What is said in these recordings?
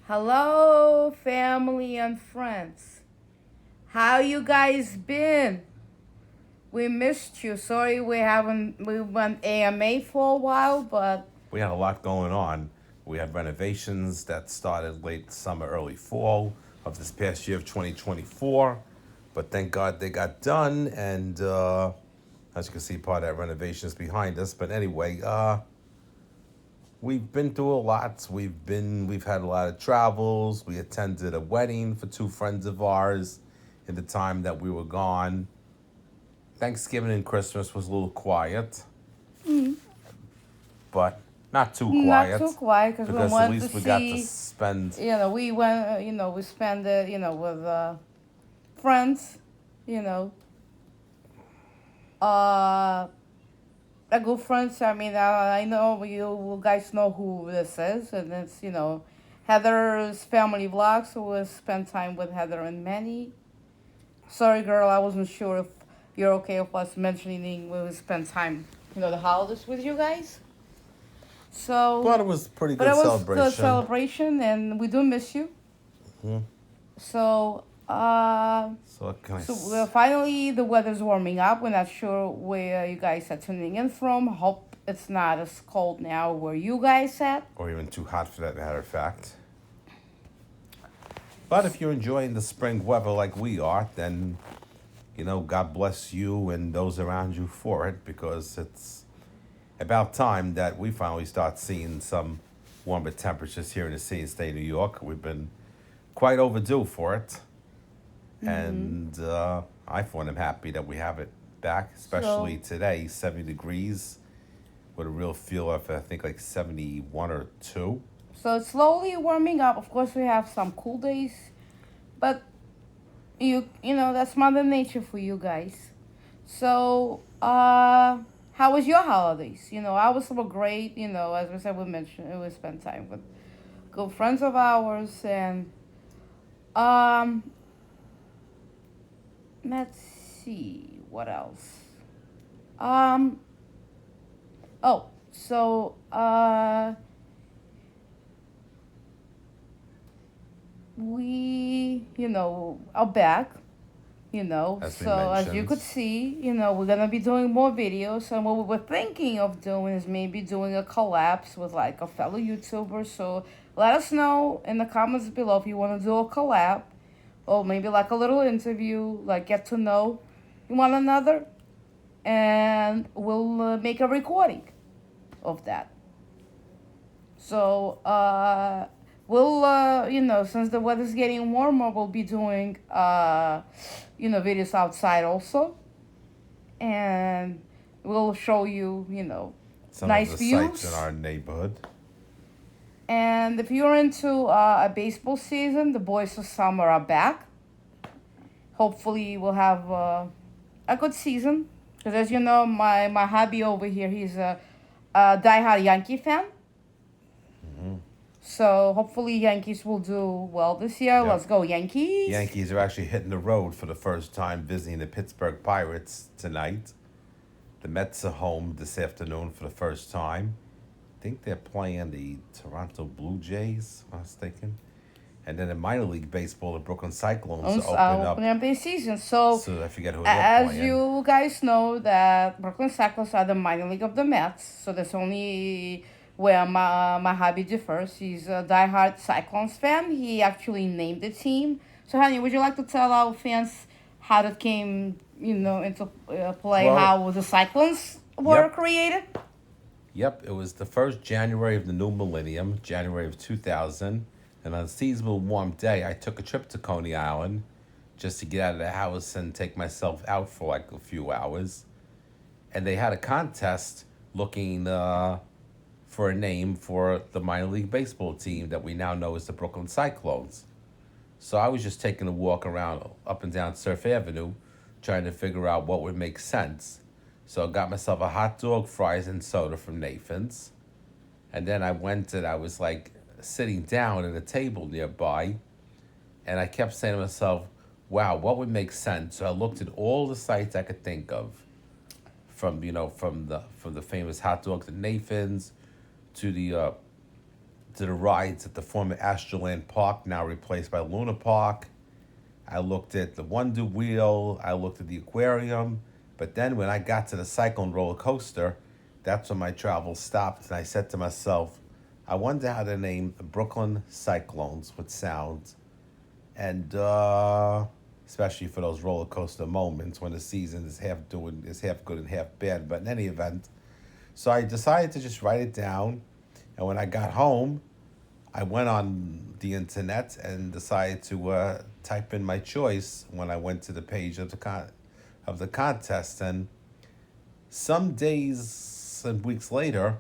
Hello, family and friends. How you guys been? We missed you. Sorry we went AMA for a while, but We had a lot going on. We had renovations that started late summer, early fall of this past year of 2024. But thank God they got done. And as you can see, part of that renovation is behind us. But anyway, we've been through a lot. We've had a lot of travels. We attended a wedding for two friends of ours in the time that we were gone. Thanksgiving and Christmas was a little quiet, but not too not too quiet quiet because we because at wanted to least we got to see. spend. We went. We spent it. With friends. You know, uh, a good friends. I mean, I know you guys know who this is, and it's Heather's family vlog. So we'll spend time with Heather and Manny. Sorry, girl, I wasn't sure if you're okay with us mentioning we will spend time, the holidays with you guys. So, But it was a pretty but good it was the celebration. celebration, and we do miss you. So, So can I? finally the weather's warming up. We're not sure where you guys are tuning in from. Hope it's not as cold now where you guys at. Or even too hot for that matter of fact. But if you're enjoying the spring weather like we are, then God bless you and those around you for it because it's about time that we finally start seeing some warmer temperatures here in the city and state of New York. We've been quite overdue for it. And I find I'm happy that we have it back, especially So, today, 70 degrees with a real feel of, I think, like 71 or 2. so it's slowly warming up. Of course, we have some cool days, but that's Mother Nature for you guys. So, how was your holidays? Ours were great. As we said, we spent time with good friends of ours, and um, let's see what else. Um, oh, so we are back. As we So as you mentioned. could see, we're gonna be doing more videos. And what we were thinking of doing is maybe doing a collabs with like a fellow YouTuber. So let us know in the comments below if you want to do a collab or maybe like a little interview, like get to know one another, and we'll make a recording of that. So we'll since the weather's getting warmer, we'll be doing videos outside also, and we'll show you Some of nice the sites in views. our neighborhood. And if you're into a baseball season, the boys of summer are back. Hopefully, we'll have a good season. Because as you know, my hubby over here, he's a diehard Yankee fan. So hopefully Yankees will do well this year. Yep. Let's go Yankees. Yankees are actually hitting the road for the first time, visiting the Pittsburgh Pirates tonight. The Mets are home this afternoon for the first time. I think they're playing the Toronto Blue Jays, if I'm mistaken. And then in minor league baseball, the Brooklyn Cyclones open up. Opening up their season. So So I forget who they're as playing. you guys know that Brooklyn Cyclones are the minor league of the Mets. So that's only where my hobby differs. He's a diehard Cyclones fan. He actually named the team. So honey, would you like to tell our fans how that came, into play? Well, How the Cyclones were yep, created? yep. It was the first January of the new millennium, January of 2000. And on a seasonable warm day, I took a trip to Coney Island just to get out of the house and take myself out for like a few hours. And they had a contest looking for a name for the minor league baseball team that we now know as the Brooklyn Cyclones. So I was just taking a walk around up and down Surf Avenue, trying to figure out what would make sense. So I got myself a hot dog, fries, and soda from Nathan's. And then I went and I was like sitting down at a table nearby, and I kept saying to myself, wow, what would make sense? So I looked at all the sites I could think of, from from the famous hot dogs at Nathan's to the did the rides at the former Astroland Park, now replaced by Luna Park. I looked at the Wonder Wheel. I looked at the aquarium. But then when I got to the Cyclone roller coaster, that's when my travel stopped. And I said to myself, I wonder how to name the Brooklyn Cyclones would sound. And especially for those roller coaster moments when the season is half good and half bad. But in any event, so I decided to just write it down. And when I got home, I went on the internet and decided to type in my choice when I went to the page of the contest. And some days and weeks later,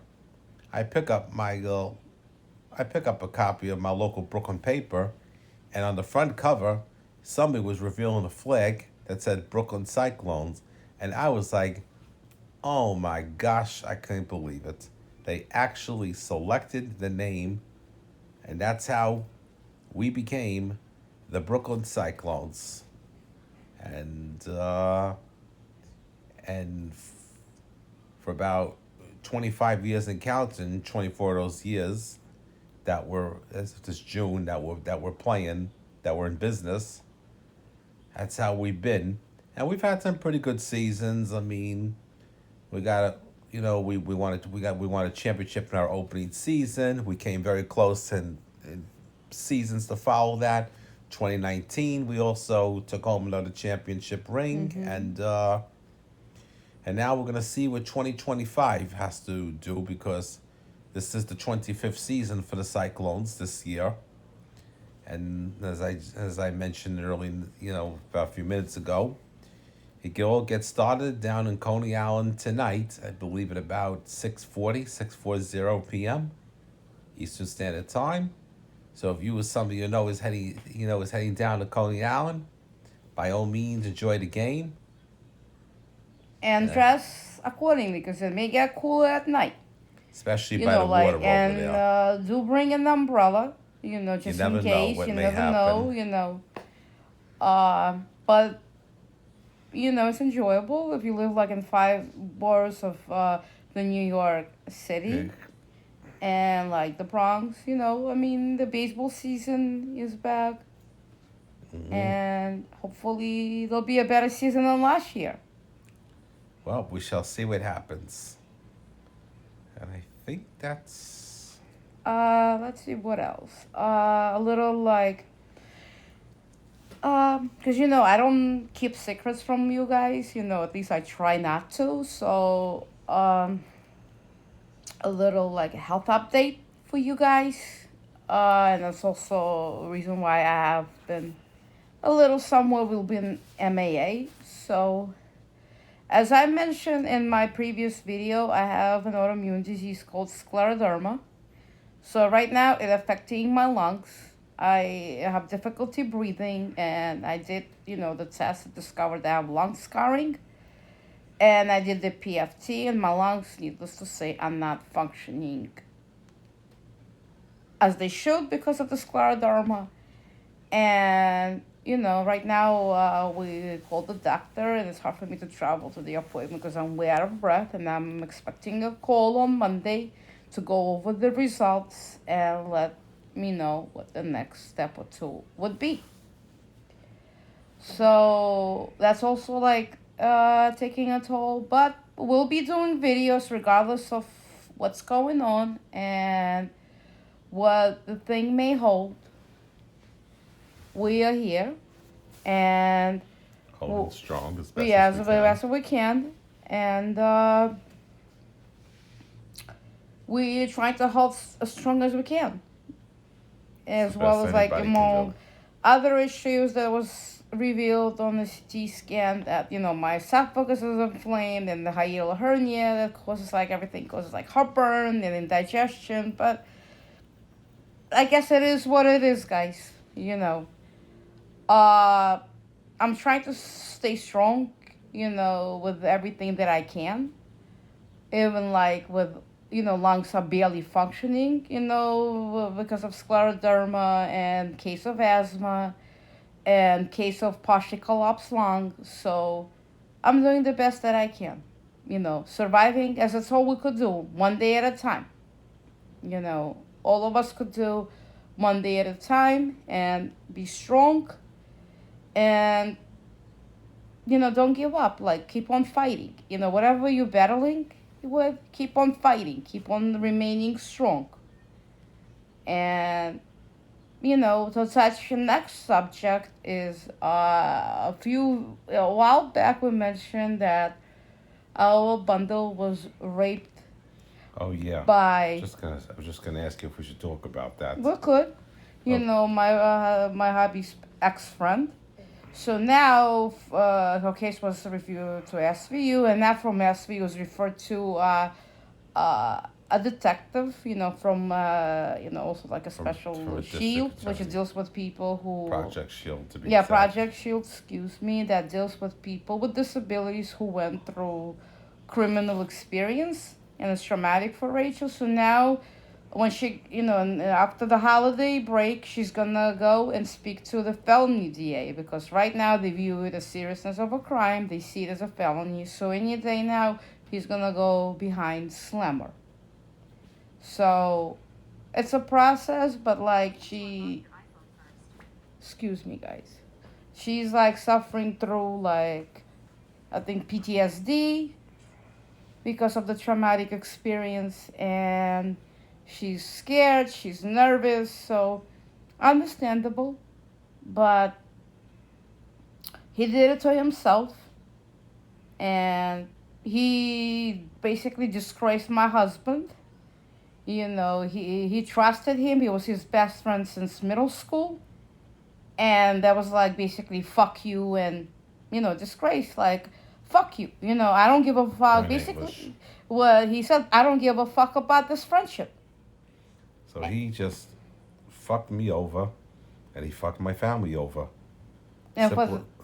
I pick up I pick up a copy of my local Brooklyn paper, and on the front cover, somebody was revealing a flag that said Brooklyn Cyclones, and I was like, "Oh my gosh, I couldn't believe it." They actually selected the name, and that's how we became the Brooklyn Cyclones. And for about 25 years and counting, 24 of those years that were as of this June that we're playing, that we're in business. That's how we've been, and we've had some pretty good seasons. I mean, we got a we won a championship in our opening season. We came very close in seasons to follow that. 2019, we also took home another championship ring, and now we're gonna see what 2025 has to do because this is the 25th season for the Cyclones this year. And as I mentioned earlier, about a few minutes ago, it all gets started down in Coney Island tonight. I believe at about 6:40 p.m. Eastern Standard Time. So if you or somebody is heading down to Coney Island, by all means enjoy the game. And Uh, dress accordingly because it may get cooler at night. Especially by the water over And there. do bring an umbrella, You just in never know case. what You may never know, happen. But, it's enjoyable if you live like in 5 boroughs of the New York City and like the Bronx, I mean, the baseball season is back Mm-hmm. and hopefully there'll be a better season than last year. Well, we shall see what happens. And I think that's Let's see what else. A little like, cause I don't keep secrets from you guys. At least I try not to. So, a little like health update for you guys. And that's also a reason why I have been a little somewhat will be in MAA. So, as I mentioned in my previous video, I have an autoimmune disease called scleroderma. So right now it's affecting my lungs. I have difficulty breathing, and I did, the test that discovered that I have lung scarring. And I did the PFT, and my lungs, needless to say, are not functioning as they should because of the scleroderma. And, right now we called the doctor, and it's hard for me to travel to the appointment because I'm way out of breath, and I'm expecting a call on Monday to go over the results and let me know what the next step or two would be. So that's also like taking a toll, but we'll be doing videos regardless of what's going on and what the thing may hold. We are here, and holding strong as best yeah, as we as can. best as we can, and we're trying to hold as strong as we can, It's as the well best as like anybody can among do. other issues that was revealed on the CT scan that my esophagus is inflamed and the hiatal hernia that causes like everything causes like heartburn and indigestion. But I guess it is what it is, guys. I'm trying to stay strong, with everything that I can, even like with lungs are barely functioning, because of scleroderma and case of asthma and case of partially collapsed lung. So I'm doing the best that I can, surviving as it's all we could do, one day at a time, you know. all of us could do one day at a time and be strong and, don't give up. Like, keep on fighting. Whatever you're battling with, keep on fighting. Keep on remaining strong. And, to touch the next subject is a while back we mentioned that our bundle was raped Oh yeah. by. I was just gonna ask you if we should talk about that. We could. My hubby's ex-friend. So now her case was referred to SVU, and that from SVU was referred to a detective, from also like a special from a district shield, attorney. which deals with people who Project Shield to be yeah, exact. Project Shield, excuse me, that deals with people with disabilities who went through criminal experience, and it's traumatic for Rachel. So now, when she, after the holiday break, she's gonna go and speak to the felony DA, because right now they view it as seriousness of a crime. They see it as a felony. So any day now, he's gonna go behind slammer. So it's a process, but like excuse me, guys. She's like suffering through like, I think, PTSD because of the traumatic experience, and she's scared, she's nervous, so understandable. But he did it to himself, and he basically disgraced my husband. He trusted him. He was his best friend since middle school. And that was like basically fuck you and, disgrace. Like, fuck you. I don't give a fuck. Basically, well, he said, I don't give a fuck about this friendship. So he just fucked me over, and he fucked my family over. And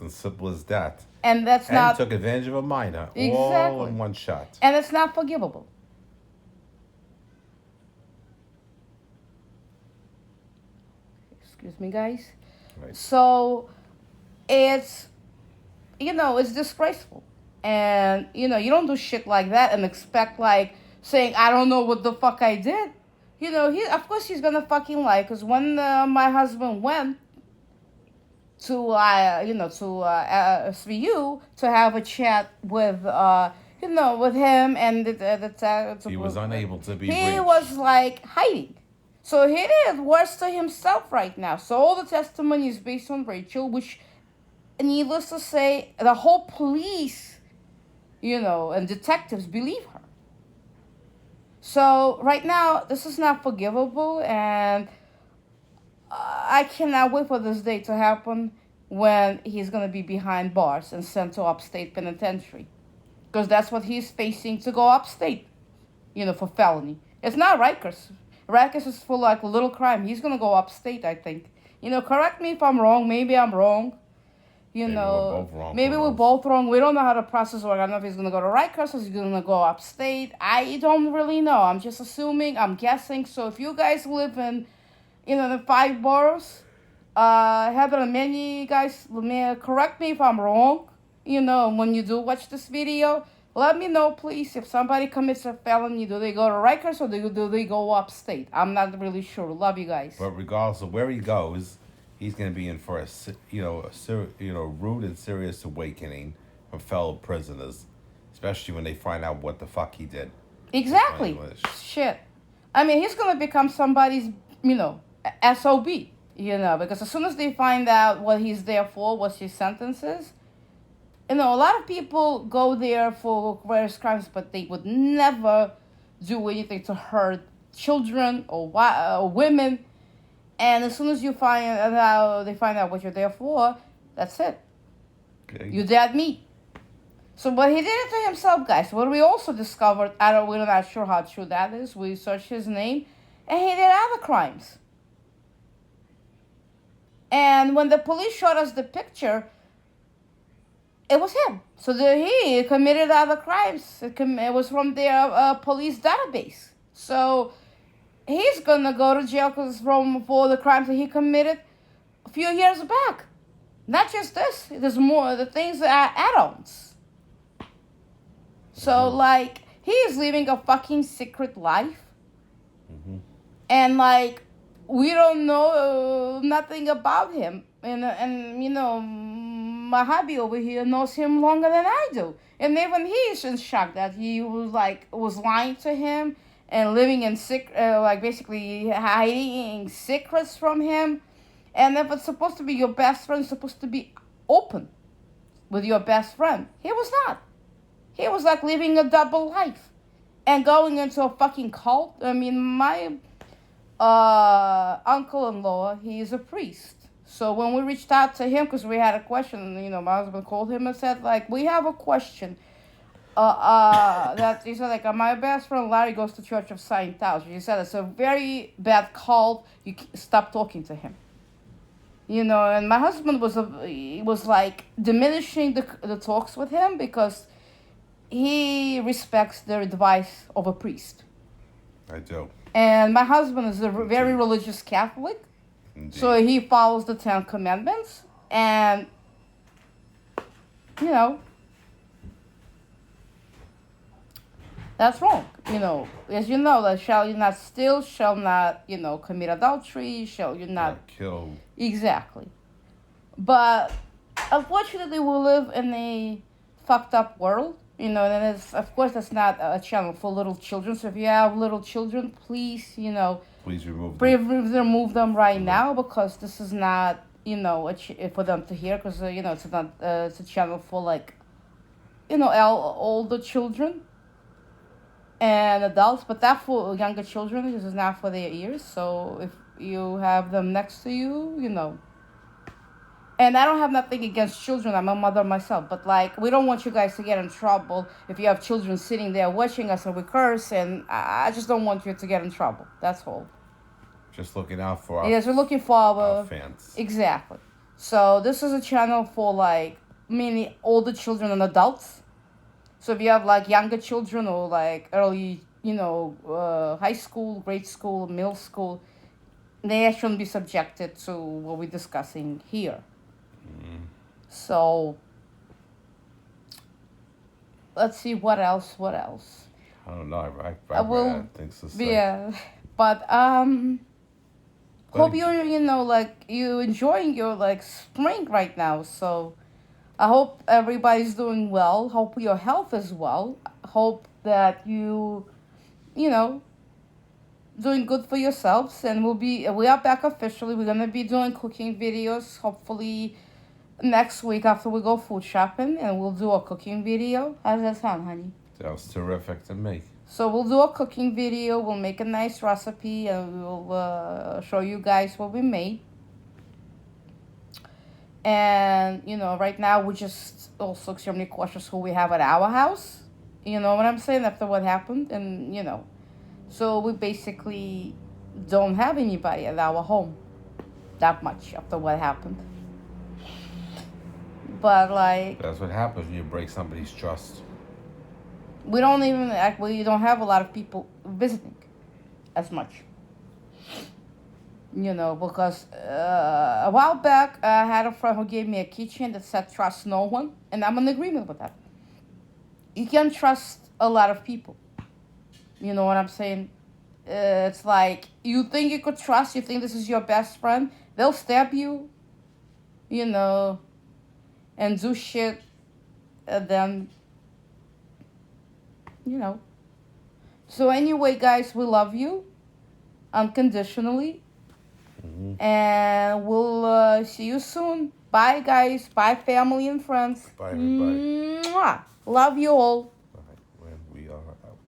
Simple as that. And that's and not. Took advantage of a minor. Exactly. All in one shot. And it's not forgivable. Excuse me, guys. Right. So it's disgraceful. And you don't do shit like that and expect like saying I don't know what the fuck I did. He of course he's gonna fucking lie, because when my husband went to SVU to have a chat with with him and he was unable to be he reached. was like hiding. So he did worse to himself right now. So all the testimony is based on Rachel, which, needless to say, the whole police, and detectives believe her. So right now, this is not forgivable, and I cannot wait for this day to happen when he's going to be behind bars and sent to upstate penitentiary. Because that's what he's facing, to go upstate, for felony. It's not Rikers. Rikers is for like little crime. He's going to go upstate, I think. Correct me if I'm wrong. Maybe I'm wrong. Maybe we're both wrong. Maybe we're both wrong. We don't know how the process works. I don't know if he's going to go to Rikers or he's going to go upstate. I don't really know. I'm just assuming. I'm guessing. So if you guys live in, the 5 boroughs, Heather and many guys, correct me if I'm wrong. When you do watch this video, let me know, please. If somebody commits a felony, do they go to Rikers or do they go upstate? I'm not really sure. Love you guys. But regardless of where he goes, he's going to be in for a rude and serious awakening from fellow prisoners, especially when they find out what the fuck he did. Exactly. Shit. I mean, he's going to become somebody's, SOB, because as soon as they find out what he's there for, what his sentence is, a lot of people go there for various crimes, but they would never do anything to hurt children or women. And as soon as they find out what you're there for, that's it. Okay. You dead meat. So, but he did it to himself, guys. What we also discovered, we're not sure how true that is. We searched his name, and he did other crimes. And when the police showed us the picture, it was him. So he committed other crimes. It was from their police database. So he's gonna go to jail for the crimes that he committed a few years back. Not just this. There's more. The things that are add-ons. So like he is living a fucking secret life. Mm-hmm. and like we don't know nothing about him, and you know, my hubby over here knows him longer than I do, and even he's in shock that he was lying to him and living in like basically hiding secrets from him. And if it's supposed to be your best friend, it's supposed to be open with your best friend. He was not. He was like living a double life and going into a fucking cult. I mean, my uncle-in-law, he is a priest. So when we reached out to him, because we had a question, you know, my husband called him and said, like, we have a question. That he said, like, my best friend Larry goes to Church of Scientology. He said it's a very bad cult. You stop talking to him. You know, and my husband was like diminishing the talks with him because he respects the advice of a priest. I do. And my husband is a very religious Catholic. Indeed. So he follows the 10 Commandments. And, you know, that's wrong. You know, as you know, that shall you not steal, shall not, you know, commit adultery, shall you not kill. Exactly. But unfortunately, we live in a fucked up world. You know, and it's, of course, that's not a channel for little children. So if you have little children, please, you know, please remove them right now, because this is not, you know, for them to hear, because you know, it's not it's a channel for, like, you know, older children and adults, but that for younger children. This is not for their ears. So if you have them next to you, you know. And I don't have nothing against children. I'm a mother myself. But, like, we don't want you guys to get in trouble if you have children sitting there watching us and we curse. And I just don't want you to get in trouble. That's all. Just looking out for our, yes, we're looking for our fans. Exactly. So this is a channel for, like, mainly older children and adults. So if you have, like, younger children or, like, early, you know, high school, grade school, middle school, they shouldn't be subjected to what we're discussing here. So let's see what else. I don't know. I will think so. Yeah, but hope you're, you know, like, you enjoying your, like, spring right now. So I hope everybody's doing well. Hope your health is well. Hope that you know, doing good for yourselves. And we are back officially. We're gonna be doing cooking videos, hopefully next week after we go food shopping, and we'll do a cooking video. How does that sound, honey? Sounds terrific to me. So we'll do a cooking video. We'll make a nice recipe, and we'll show you guys what we made. And, you know, right now we're just also extremely cautious who we have at our house. You know what I'm saying? After what happened, and, you know, so we basically don't have anybody at our home that much after what happened. But, like, that's what happens when you break somebody's trust. We don't have a lot of people visiting as much. You know, because a while back I had a friend who gave me a keychain that said trust no one, and I'm in agreement with that. You can't trust a lot of people. You know what I'm saying? It's like, you think you could trust, you think this is your best friend, they'll stab you, you know, and do shit, and then, you know. So anyway, guys, we love you unconditionally. Mm-hmm. And we'll see you soon. Bye, guys. Bye, family and friends. Bye, everybody. Mwah. Love you all.